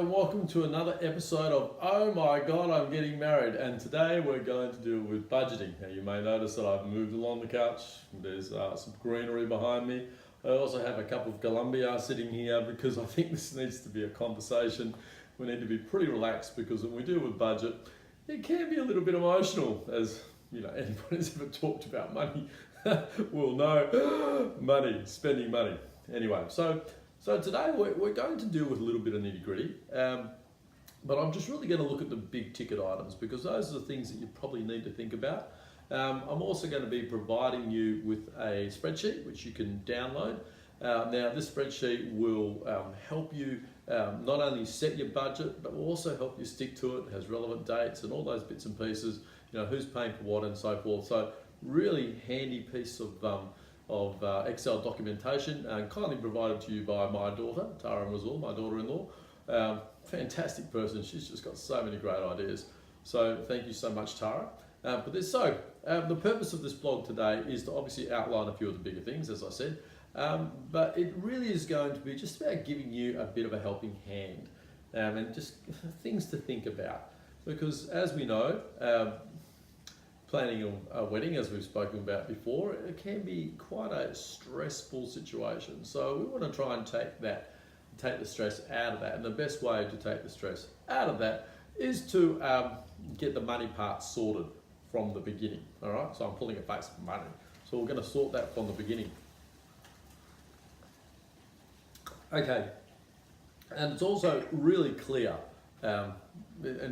and welcome to another episode of Oh My God, I'm Getting Married. And today we're going to deal with budgeting. Now you may notice that I've moved along the couch. There's some greenery behind me. I also have a cup of Colombia sitting here because I think this needs to be a conversation. We need to be pretty relaxed because when we deal with budget, it can be a little bit emotional. As you know, anyone who's ever talked about money will know money, spending money. Anyway, so today we're going to deal with a little bit of nitty gritty, but I'm just really going to look at the big ticket items because those are the things that you probably need to think about. I'm also going to be providing you with a spreadsheet which you can download. Now this spreadsheet will help you not only set your budget, but will also help you stick to it. It has relevant dates and all those bits and pieces, you know, who's paying for what and so forth. So really handy piece of Excel documentation, kindly provided to you by my daughter, Tara Mazul, my daughter-in-law. Fantastic person, she's just got so many great ideas. So thank you so much, Tara. The purpose of this blog today is to obviously outline a few of the bigger things, as I said, but it really is going to be just about giving you a bit of a helping hand and just things to think about. Because as we know, planning a wedding, as we've spoken about before, it can be quite a stressful situation. So we want to try and take the stress out of that. And the best way to take the stress out of that is to get the money part sorted from the beginning. All right, so I'm pulling a face for money. So we're going to sort that from the beginning. Okay, and it's also really clear and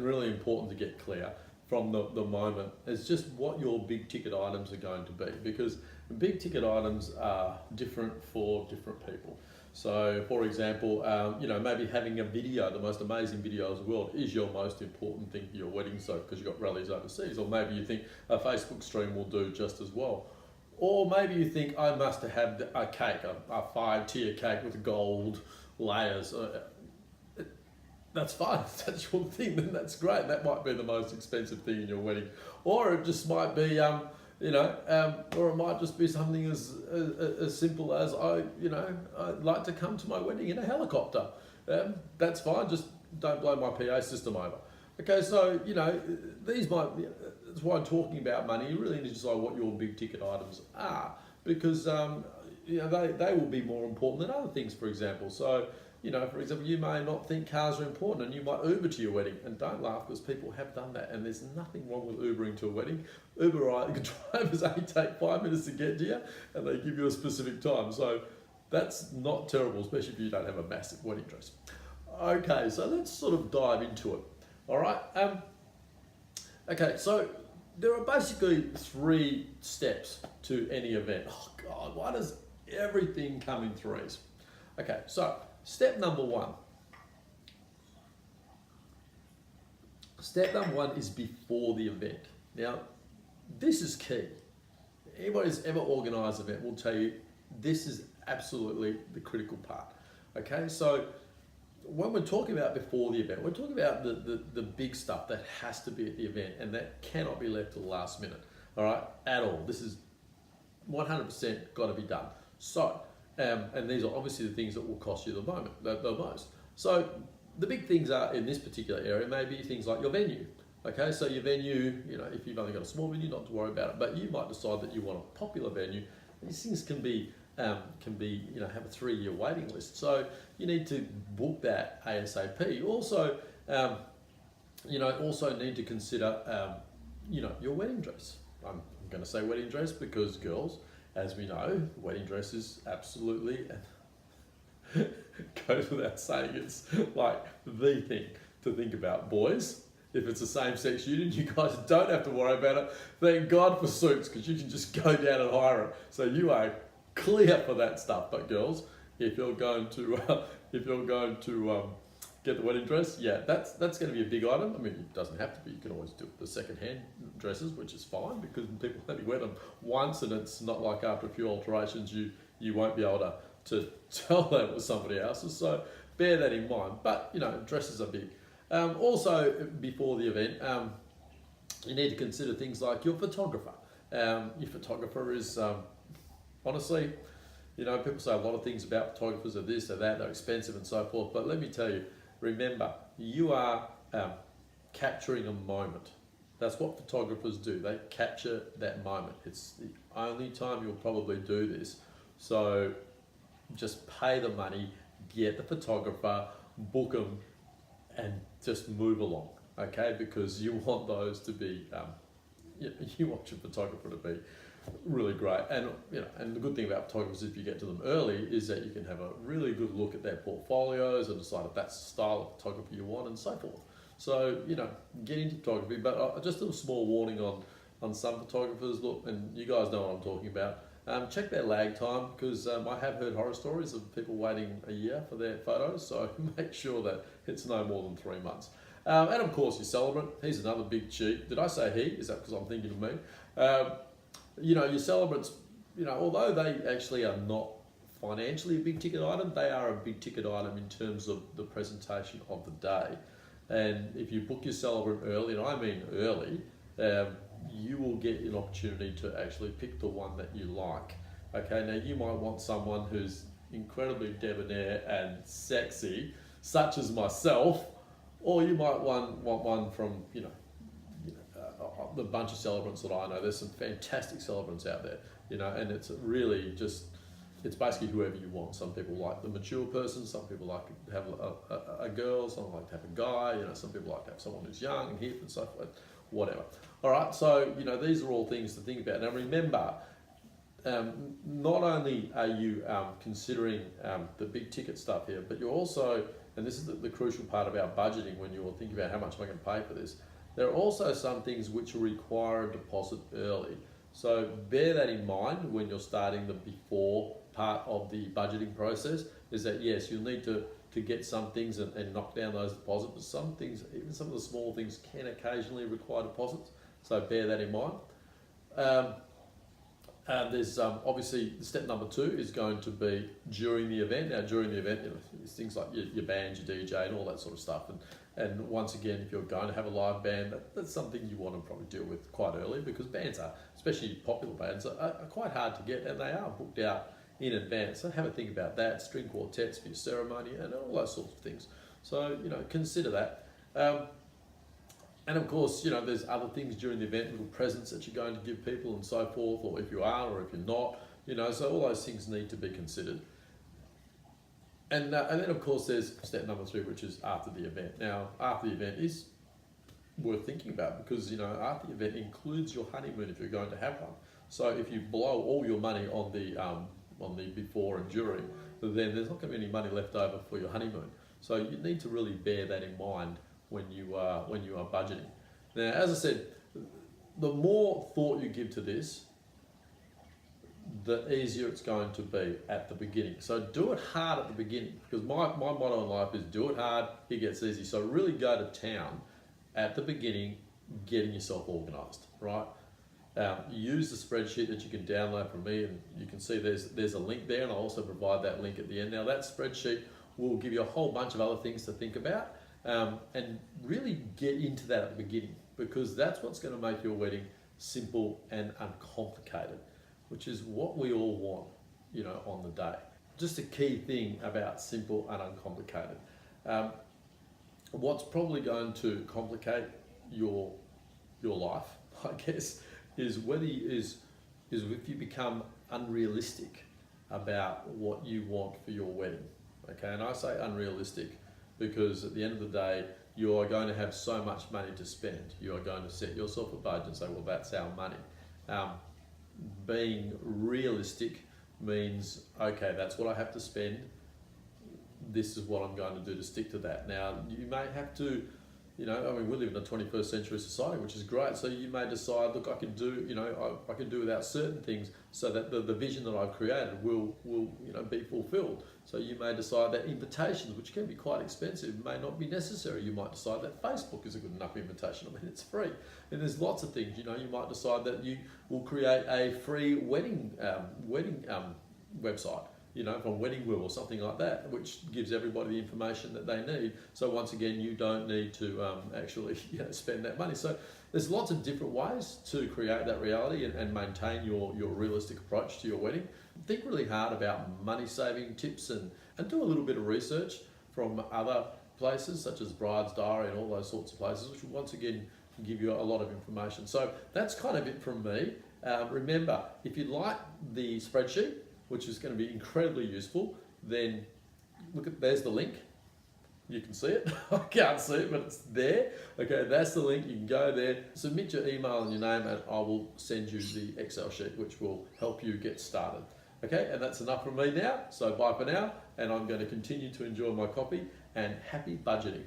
really important to get clear from the moment. It's just what your big ticket items are going to be, because big ticket items are different for different people. So for example, you know, maybe having a video, the most amazing video in the world, is your most important thing for your wedding, so because you've got relatives overseas. Or maybe you think a Facebook stream will do just as well. Or maybe you think I must have a cake, a 5-tier cake with gold layers. That's fine, if that's your thing, then that's great. That might be the most expensive thing in your wedding. Or it just might be, or it might just be something as simple as, I'd like to come to my wedding in a helicopter. That's fine, just don't blow my PA system over. Okay, so, these might be, that's why I'm talking about money. You really need to decide what your big ticket items are, because, they will be more important than other things, for example. So, for example, you may not think cars are important and you might Uber to your wedding. And don't laugh, because people have done that, and there's nothing wrong with Ubering to a wedding. Uber drivers only take 5 minutes to get to you and they give you a specific time. So that's not terrible, especially if you don't have a massive wedding dress. Okay, so let's sort of dive into it. All right. Okay, so there are basically 3 steps to any event. Oh God, why does everything come in threes? Okay, so step number 1. Step number 1 is before the event. Now, this is key. Anybody who's ever organised an event will tell you this is absolutely the critical part. Okay, so when we're talking about before the event, we're talking about the big stuff that has to be at the event and that cannot be left to the last minute. All right, at all. This is 100% got to be done. So, and these are obviously the things that will cost you the most. So the big things are in this particular area may be things like your venue. Okay, so your venue, if you've only got a small venue, not to worry about it, but you might decide that you want a popular venue. These things can be have a 3-year waiting list. So you need to book that ASAP. Also, also need to consider, your wedding dress. I'm going to say wedding dress because girls, as we know, wedding dress is absolutely, goes without saying, it's like the thing to think about. Boys, if it's a same-sex union, you guys don't have to worry about it. Thank God for suits, because you can just go down and hire it. So you are clear for that stuff. But girls, if you're going to get the wedding dress, yeah, that's going to be a big item. I mean, it doesn't have to be. You can always do the second-hand dresses, which is fine because people only wear them once, and it's not like after a few alterations you won't be able to tell that was somebody else's. So bear that in mind. But dresses are big. Also, before the event, you need to consider things like your photographer. Your photographer is honestly, people say a lot of things about photographers, are this or that, they're expensive and so forth. But let me tell you, remember, you are capturing a moment. That's what photographers do. They capture that moment. It's the only time you'll probably do this. So just pay the money, get the photographer, book them, and just move along, okay? Because you want those to be, you want your photographer to be really great. And and the good thing about photographers, if you get to them early, is that you can have a really good look at their portfolios and decide if that's the style of photography you want and so forth. So, get into photography, but just a small warning on some photographers, look, and you guys know what I'm talking about, check their lag time, because I have heard horror stories of people waiting a year for their photos, so make sure that it's no more than 3 months. And of course your celebrant, he's another big cheat. Did I say he? Is that because I'm thinking of me? Your celebrants, although they actually are not financially a big ticket item, they are a big ticket item in terms of the presentation of the day. And if you book your celebrant early, and I mean early, you will get an opportunity to actually pick the one that you like. Okay, now you might want someone who's incredibly debonair and sexy, such as myself, or you might want one from, the bunch of celebrants that I know. There's some fantastic celebrants out there, and it's really just, it's basically whoever you want. Some people like the mature person, some people like to have a girl, some like to have a guy, some people like to have someone who's young and hip and so forth, whatever. All right, so, these are all things to think about. Now remember, not only are you considering the big ticket stuff here, but you're also, and this is the crucial part about budgeting when you're thinking about how much am I going to pay for this, there are also some things which require a deposit early. So bear that in mind when you're starting the before part of the budgeting process, is that yes, you'll need to get some things and knock down those deposits, but some things, even some of the small things, can occasionally require deposits. So bear that in mind. There's obviously step number 2 is going to be during the event. Now during the event, there's things like your band, your DJ, and all that sort of stuff. And once again, if you're going to have a live band, that's something you want to probably deal with quite early, because bands are, especially popular bands, are quite hard to get, and they are booked out in advance. So have a think about that. String quartets for your ceremony and all those sorts of things. So consider that. And of course, there's other things during the event, little presents that you're going to give people and so forth, or if you are or if you're not, so all those things need to be considered. And then of course there's step number 3, which is after the event. Now, after the event is worth thinking about, because after the event includes your honeymoon if you're going to have one. So if you blow all your money on the before and during, then there's not going to be any money left over for your honeymoon. So you need to really bear that in mind when you are budgeting. Now, as I said, the more thought you give to this, the easier it's going to be at the beginning. So do it hard at the beginning, because my motto in life is do it hard, it gets easy. So really go to town at the beginning, getting yourself organised, right? Use the spreadsheet that you can download from me, and you can see there's a link there, and I'll also provide that link at the end. Now that spreadsheet will give you a whole bunch of other things to think about, and really get into that at the beginning, because that's what's going to make your wedding simple and uncomplicated, which is what we all want, on the day. Just a key thing about simple and uncomplicated. What's probably going to complicate your life, I guess, is if you become unrealistic about what you want for your wedding. Okay, and I say unrealistic because at the end of the day, you are going to have so much money to spend. You are going to set yourself a budget and say, well, that's our money. Being realistic means, okay, that's what I have to spend. This is what I'm going to do to stick to that. Now, you may have to, we live in a 21st century society, which is great. So you may decide, look, I can do, I can do without certain things so that the vision that I've created will be fulfilled. So you may decide that invitations, which can be quite expensive, may not be necessary. You might decide that Facebook is a good enough invitation. It's free. And there's lots of things, you might decide that you will create a free wedding website, from Wedding Wheel or something like that, which gives everybody the information that they need. So once again, you don't need to actually spend that money. So there's lots of different ways to create that reality and maintain your realistic approach to your wedding. Think really hard about money saving tips and do a little bit of research from other places such as Bride's Diary and all those sorts of places, which will once again give you a lot of information. So that's kind of it from me. Remember, if you like the spreadsheet, which is going to be incredibly useful, then there's the link. You can see it. I can't see it, but it's there. Okay, that's the link. You can go there, submit your email and your name, and I will send you the Excel sheet, which will help you get started. Okay, and that's enough from me now. So bye for now, and I'm going to continue to enjoy my coffee, and happy budgeting.